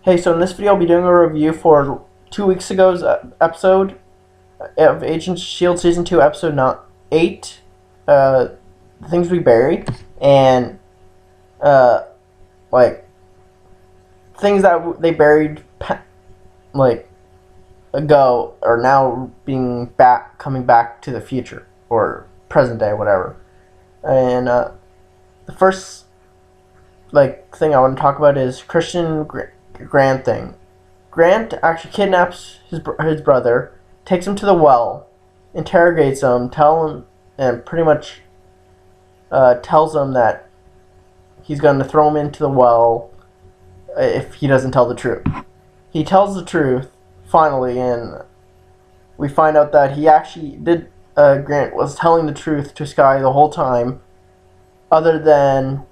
Hey, so in this video I'll be doing a review for 2 weeks ago's episode of Agents of S.H.I.E.L.D. Season 2, Episode 8, The Things We Buried, and, like, things that they buried, like, ago are now coming back to the future, or present day, whatever. And, the first, thing I want to talk about is Christian Grant thing. Grant actually kidnaps his brother, takes him to the well, interrogates him, and pretty much tells him that he's going to throw him into the well if he doesn't tell the truth. He tells the truth finally, and we find out that he actually did. Grant was telling the truth to Sky the whole time, other than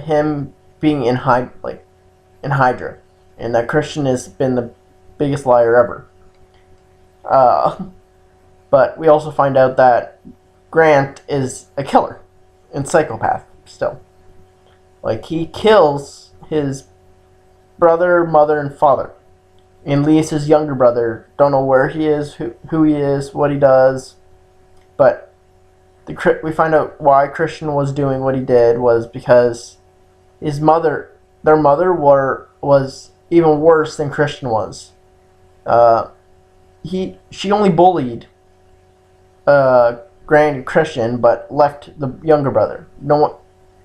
him being in Hydra, and that Christian has been the biggest liar ever. But we also find out that Grant is a killer and psychopath still. Like, he kills his brother, mother, and father, and leaves his younger brother. Don't know where he is, who he is, what he does, but we find out why Christian was doing what he did was because their mother was even worse than Christian was. She only bullied Grant and Christian, but left the younger brother. No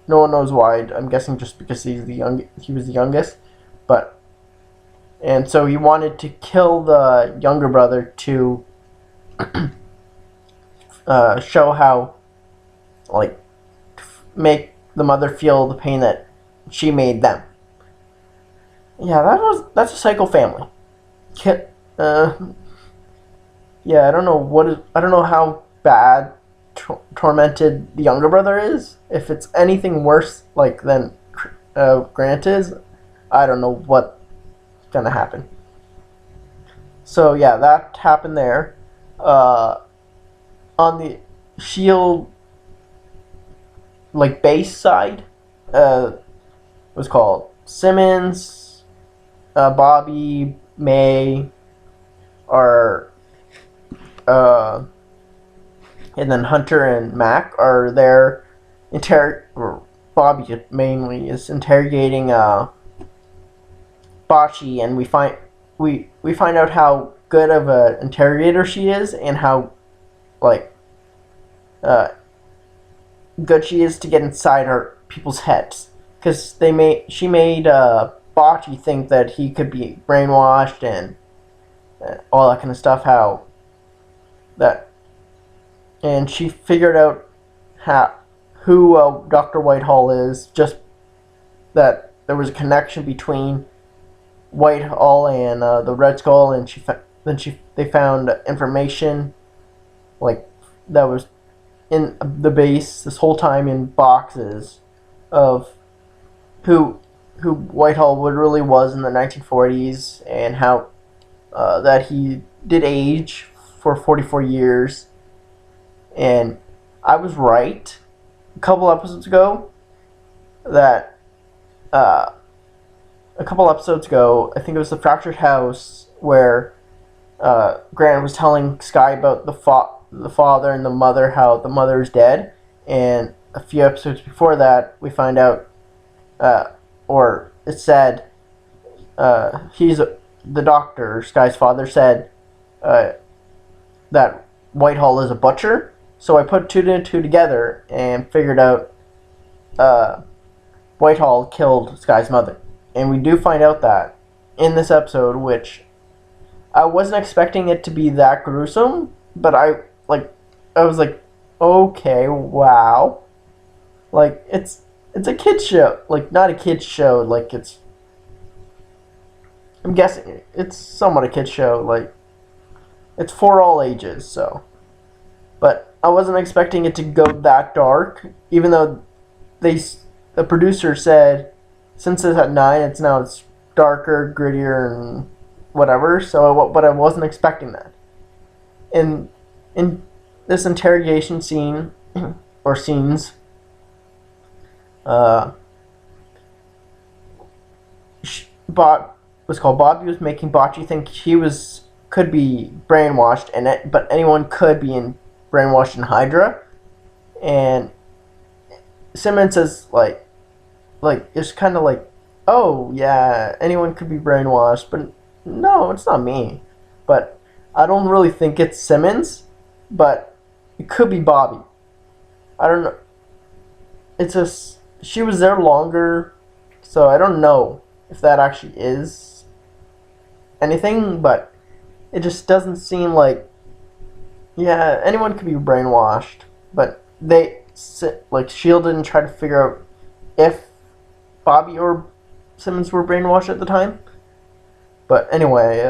one knows why. I'm guessing just because he was the youngest, and so he wanted to kill the younger brother to show how, make the mother feel the pain that she made them. Yeah, that's a psycho family. Yeah, I don't know how bad tormented the younger brother is. If it's anything worse than Grant is, I don't know what's gonna happen. So yeah, that happened there. On the S.H.I.E.L.D. base side, was called Simmons, Bobby, May, are and then Hunter and Mac are there. Bobby mainly is interrogating Bocce, and we find out how good of an interrogator she is, and how good she is to get inside people's heads, because she made Bocce think that he could be brainwashed and all that kind of stuff. And she figured out who Dr. Whitehall is, just that there was a connection between Whitehall and the Red Skull, and they found information that was in the base this whole time in boxes of who Whitehall really was in the 1940s, and how that he did age for 44 years. And I was right a couple episodes ago that I think it was the Fractured House, where Grant was telling Sky about the father and the mother, how the mother is dead. And a few episodes before that, we find out, or it said, the doctor, Sky's father, said that Whitehall is a butcher. So I put two and two together and figured out Whitehall killed Sky's mother. And we do find out that in this episode, which I wasn't expecting it to be that gruesome, but I was like, okay, wow. It's a kid's show. Not a kid's show, I'm guessing it's somewhat a kid's show. It's for all ages, so. But I wasn't expecting it to go that dark, even though the producer said since it's at 9, it's darker, grittier, and whatever. But I wasn't expecting that. In this interrogation scene or scenes, was called Bobby was making Bocce think he could be brainwashed, but anyone could be brainwashed in Hydra, and Simmons says it's kind of like, oh yeah, anyone could be brainwashed, but no, it's not me. But I don't really think it's Simmons, but it could be Bobby. I don't know. She was there longer, so I don't know if that actually is anything, but it just doesn't seem like, yeah, anyone could be brainwashed, but S.H.I.E.L.D. didn't try to figure out if Bobby or Simmons were brainwashed at the time. But anyway,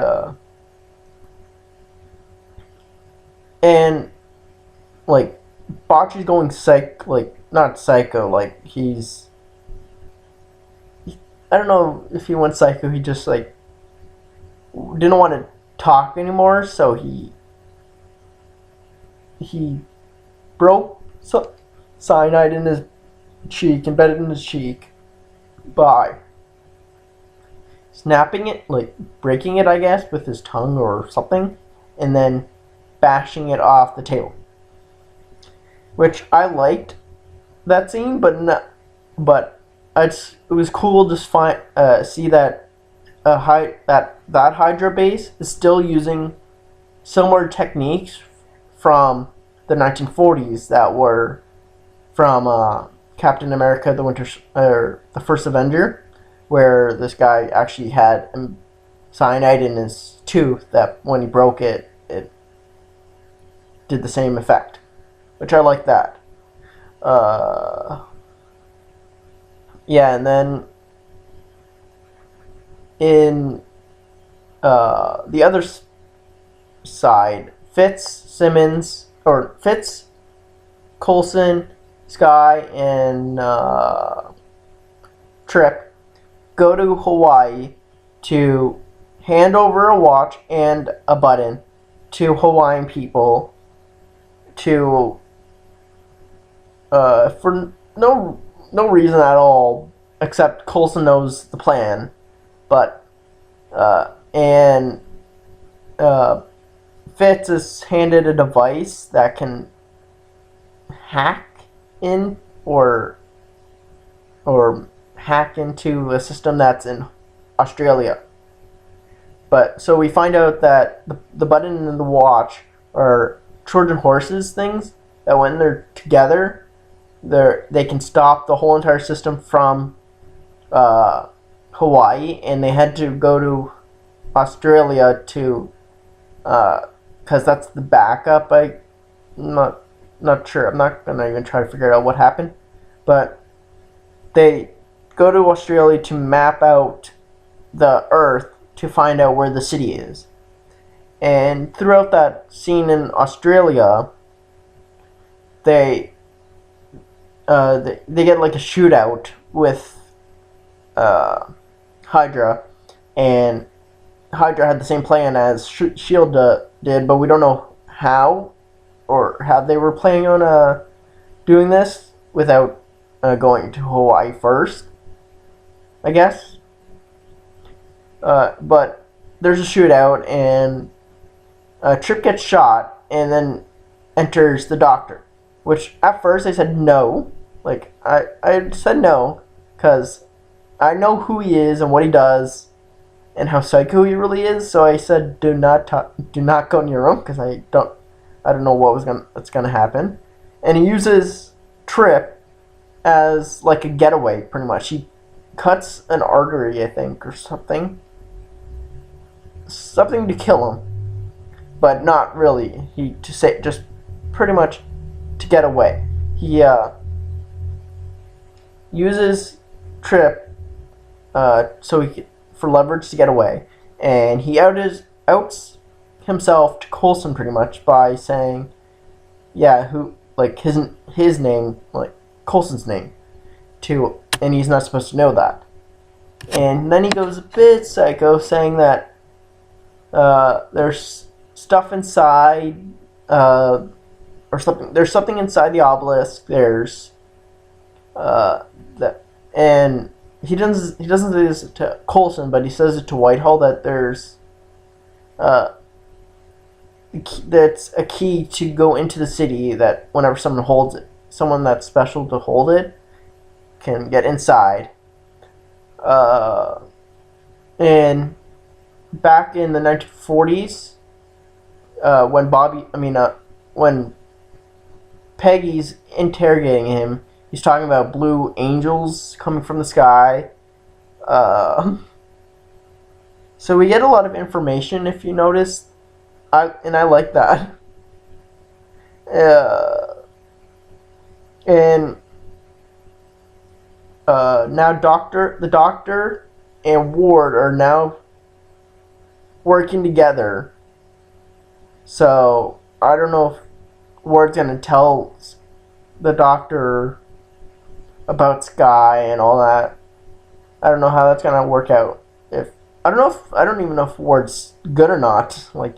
and like Bocce's going not psycho, I don't know if he went psycho, he just didn't want to talk anymore, so he broke cyanide in his cheek, embedded in his cheek, by snapping it, breaking it, I guess, with his tongue or something, and then bashing it off the table. Which I liked that scene, but it was cool to see that that Hydra base is still using similar techniques from the 1940s that were from Captain America: the First Avenger, where this guy actually had cyanide in his tooth that when he broke it, it did the same effect, which I like that. Yeah, and then in the other side, Fitz, Coulson, Sky, and Trip go to Hawaii to hand over a watch and a button to Hawaiian people for no reason at all, except Coulson knows the plan, but and Fitz is handed a device that can hack in or hack into a system that's in Australia. But so we find out that the button and the watch are Trojan horses things that when they're together, they can stop the whole entire system from Hawaii, and they had to go to Australia to because that's the backup. I'm not sure. I'm not gonna even try to figure out what happened, but they go to Australia to map out the Earth to find out where the city is. And throughout that scene in Australia, they get like a shootout with Hydra, and Hydra had the same plan as S.H.I.E.L.D. did, but we don't know how they were planning on doing this without going to Hawaii first, I guess. But there's a shootout, and Trip gets shot, and then enters the doctor. Which at first I said no. I said no, because I know who he is and what he does, and how psycho he really is. So I said, do not go near him, because I don't know what's gonna happen. And he uses Trip as like a getaway, pretty much. He cuts an artery, I think, or something to kill him, but not really. Just pretty much to get away. He uses Trip for leverage to get away, and he outs himself to Coulson pretty much by saying, his name, Coulson's name, and he's not supposed to know that. And then he goes a bit psycho, saying that there's stuff inside, or something. There's something inside the obelisk. There's and he doesn't say this to Coulson, but he says it to Whitehall that there's uh, that's a key to go into the city. That whenever someone holds it, someone that's special to hold it, can get inside. Uh, and back in the 1940s, when Peggy's interrogating him, he's talking about blue angels coming from the sky. Uh, so we get a lot of information, if you notice. I like that. Uh, and now the doctor and Ward are now working together. So I don't know if Ward's gonna tell the doctor about Sky and all that. I don't know how that's gonna work out. If I don't even know if Ward's good or not. Like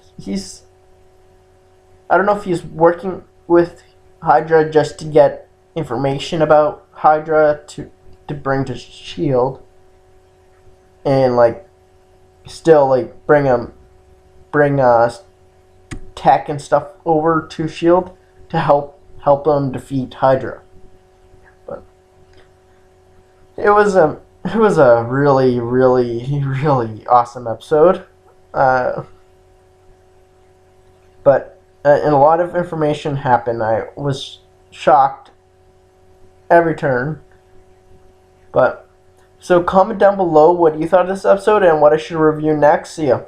I don't know if he's working with Hydra just to get information about Hydra to bring to Shield, and like still like bring tech and stuff over to Shield to help them defeat Hydra. But it was a really really awesome episode. But and a lot of information happened. I was shocked every turn. But so comment down below what you thought of this episode and what I should review next. See ya.